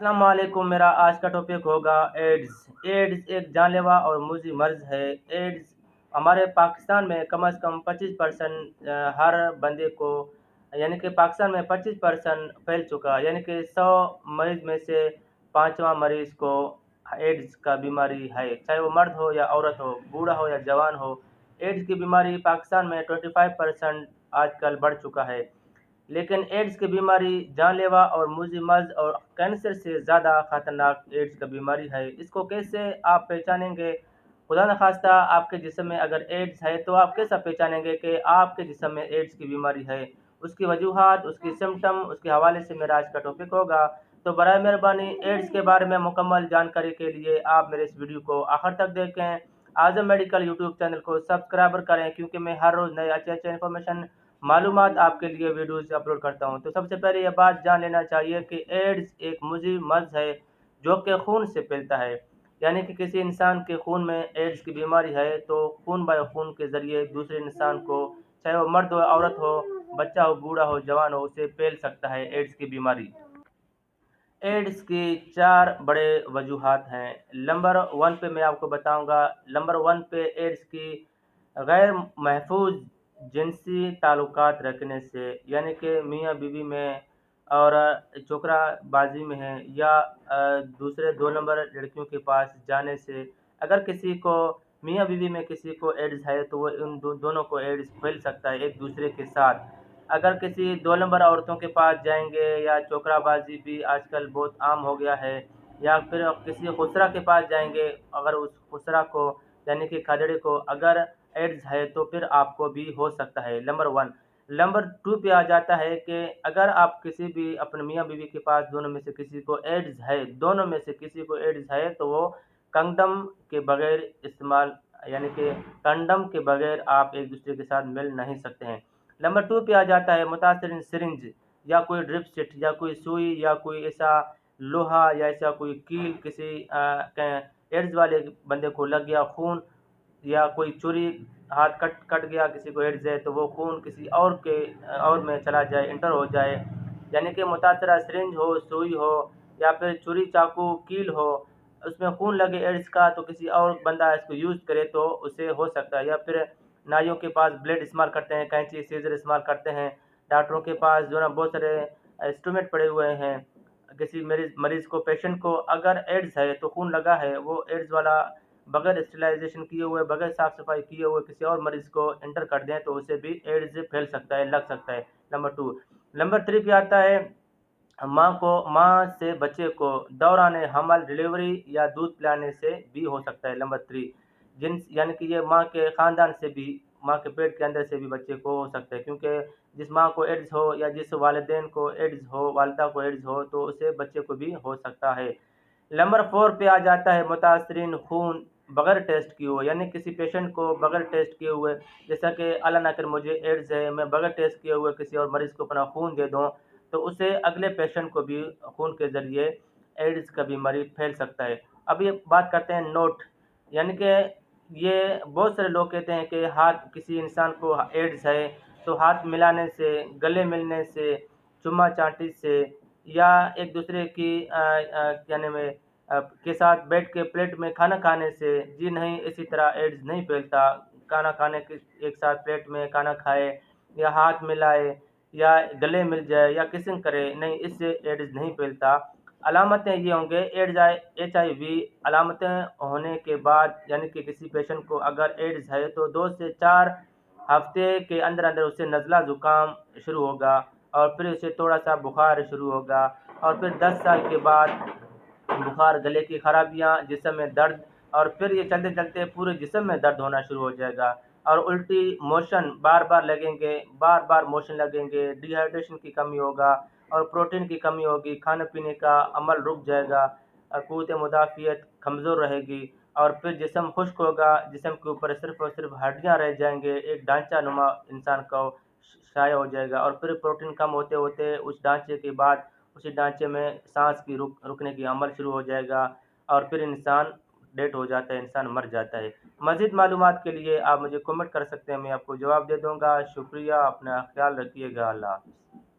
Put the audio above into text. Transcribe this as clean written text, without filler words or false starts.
अस्सलाम वालेकुम। मेरा आज का टॉपिक होगा एड्स। एड्स एक जानलेवा और मुज़ी मर्ज़ है। एड्स हमारे पाकिस्तान में कम से कम 25% हर बंदे को, यानी कि पाकिस्तान में 25% फैल चुका है। यानी कि 100 मरीज़ में से पाँचवा मरीज़ को एड्स का बीमारी है, चाहे वो मर्द हो या औरत हो, बूढ़ा हो या जवान हो। एड्स की बीमारी पाकिस्तान में 25% आजकल बढ़ चुका है। लेकिन एड्स की बीमारी जानलेवा और मुज़ी मर्ज़ और कैंसर से ज़्यादा ख़तरनाक एड्स का बीमारी है। इसको कैसे आप पहचानेंगे? खुदा न ख़ास्ता आपके जिस्म में अगर एड्स है तो आप कैसा पहचानेंगे कि आपके जिस्म में एड्स की बीमारी है? उसकी वजूहात, उसकी सिम्पटम, उसके हवाले से मेरा आज का टॉपिक होगा। तो बराए मेहरबानी एड्स के बारे में मुकम्मल जानकारी के लिए आप मेरे इस वीडियो को आखिर तक देखें। आज़म मेडिकल यूट्यूब चैनल को सब्सक्राइब करें, क्योंकि मैं हर रोज़ नए अच्छे इन्फॉर्मेशन मालूमात आपके लिए वीडियोज़ अपलोड करता हूँ। तो सबसे पहले ये बात जान लेना चाहिए कि एड्स एक मुज़ी मर्ज़ है जो कि खून से फैलता है। यानी कि किसी इंसान के खून में एड्स की बीमारी है तो खून बाय खून के ज़रिए दूसरे इंसान को, चाहे वो मर्द हो, औरत हो, बच्चा हो, बूढ़ा हो, जवान हो, उसे फैल सकता है एड्स की बीमारी। एड्स की 4 बड़े वजूहात हैं। नंबर 1 पे मैं आपको बताऊँगा। नंबर 1 पे एड्स की गैर महफूज जिनसी ताल्लुकात रखने से, यानी कि मियाँ बीवी में और चोकराबाजी में है, या दूसरे 2 नंबर लड़कियों के पास जाने से। अगर किसी को मियाँ बीवी में किसी को एड्स है तो वो उन दोनों को एड्स फैल सकता है एक दूसरे के साथ। अगर किसी 2 नंबर औरतों के पास जाएंगे, या चोकराबाजी भी आजकल बहुत आम हो गया है, या फिर किसी खुसरा के पास जाएंगे, अगर उस खुसरा को, यानी कि खदेड़ी को अगर एड्स है तो फिर आपको भी हो सकता है। नंबर 1। नंबर 2 पे आ जाता है कि अगर आप किसी भी अपने मियाँ बीवी के पास दोनों में से किसी को एड्स है, दोनों में से किसी को एड्स है, तो वो कंडम के बगैर इस्तेमाल, यानी कि कंडम के बगैर आप एक दूसरे के साथ मिल नहीं सकते हैं। नंबर 2 पे आ जाता है मुतासिर सिरिंज, या कोई ड्रिप सिट, या कोई सुई, या कोई ऐसा लोहा, या ऐसा कोई कील किसी एड्स वाले बंदे को लग गया खून, या कोई चोरी, हाथ कट कट गया, किसी को एड्स है तो वो खून किसी और के और में चला जाए, इंटर हो जाए। यानी कि मुतासरा सिरिंज हो, सुई हो, या फिर छुरी, चाकू, कील हो, उसमें खून लगे एड्स का, तो किसी और बंदा इसको यूज़ करे तो उसे हो सकता है। या फिर नाइयों के पास ब्लेड इस्तेमाल करते हैं, कैंची, सीजर इस्तेमाल करते हैं। डॉक्टरों के पास जो है ना बहुत सारे इंस्ट्रूमेंट पड़े हुए हैं। किसी मरीज़ को, पेशेंट को अगर एड्स है तो खून लगा है, वो एड्स वाला बगैर स्टेरिलाइजेशन किए हुए, बगैर साफ सफाई किए हुए किसी और मरीज को इंटर कर दें तो उसे भी एड्स फैल सकता है, लग सकता है। नंबर 2। नंबर 3 पे आता है माँ से बच्चे को दौरान हमल, डिलीवरी या दूध पिलाने से भी हो सकता है। नंबर 3, जिन यानी कि ये माँ के ख़ानदान से भी, माँ के पेट के अंदर से भी बच्चे को हो सकता है, क्योंकि जिस माँ को एड्स हो या जिस वालिदैन को एड्स हो, वालिदा को एड्स हो, तो उसे बच्चे को भी हो सकता है। नंबर 4 पे आ जाता है मुतासरीन खून बगैर टेस्ट किए हुए, यानी किसी पेशेंट को बगैर टेस्ट किए हुए, जैसा कि अल्लाह ना करे मुझे एड्स है, मैं बगैर टेस्ट किए हुए किसी और मरीज़ को अपना खून दे दूँ, तो उसे अगले पेशेंट को भी खून के ज़रिए एड्स का बीमारी फैल सकता है। अब ये बात करते हैं नोट, यानी कि ये बहुत सारे लोग कहते हैं कि हाथ, किसी इंसान को एड्स है तो हाथ मिलाने से, गले मिलने से, चुम्मा चाटी से, या एक दूसरे की क्या नाम है के साथ बैठ के प्लेट में खाना खाने से। जी नहीं, इसी तरह एड्स नहीं फैलता। खाना खाने के एक साथ प्लेट में खाना खाए, या हाथ मिलाए, या गले मिल जाए, या किसिंग करे, नहीं, इससे एड्स नहीं फैलता। अलामतें ये होंगे HIV अलामतें होने के बाद, यानी कि किसी पेशेंट को अगर एड्स है तो 2 से 4 हफ्ते के अंदर अंदर उसे नज़ला ज़ुकाम शुरू होगा, और फिर उसे थोड़ा सा बुखार शुरू होगा, और फिर 10 साल के बाद बुखार, गले की खराबियाँ, जिस्म में दर्द, और फिर ये चलते चलते पूरे जिस्म में दर्द होना शुरू हो जाएगा, और उल्टी मोशन बार बार लगेंगे, बार बार मोशन लगेंगे, डिहाइड्रेशन की कमी होगा, और प्रोटीन की कमी होगी, खाने पीने का अमल रुक जाएगा, क़ुव्वत मुदाफ़ियत कमज़ोर रहेगी, और फिर जिस्म खुश्क होगा, जिस्म के ऊपर सिर्फ़ और सिर्फ हड्डियाँ रह जाएंगे, एक ढांचा नुमा इंसान को शाया हो जाएगा, और फिर प्रोटीन कम होते होते उस ढांचे के बाद उसी ढांचे में सांस की रुकने की अमल शुरू हो जाएगा, और फिर इंसान डेड हो जाता है, इंसान मर जाता है। मज़ीद मालूमात के लिए आप मुझे कमेंट कर सकते हैं, मैं आपको जवाब दे दूँगा। शुक्रिया, अपना ख्याल रखिएगा। अल्लाह हाफ़िज़।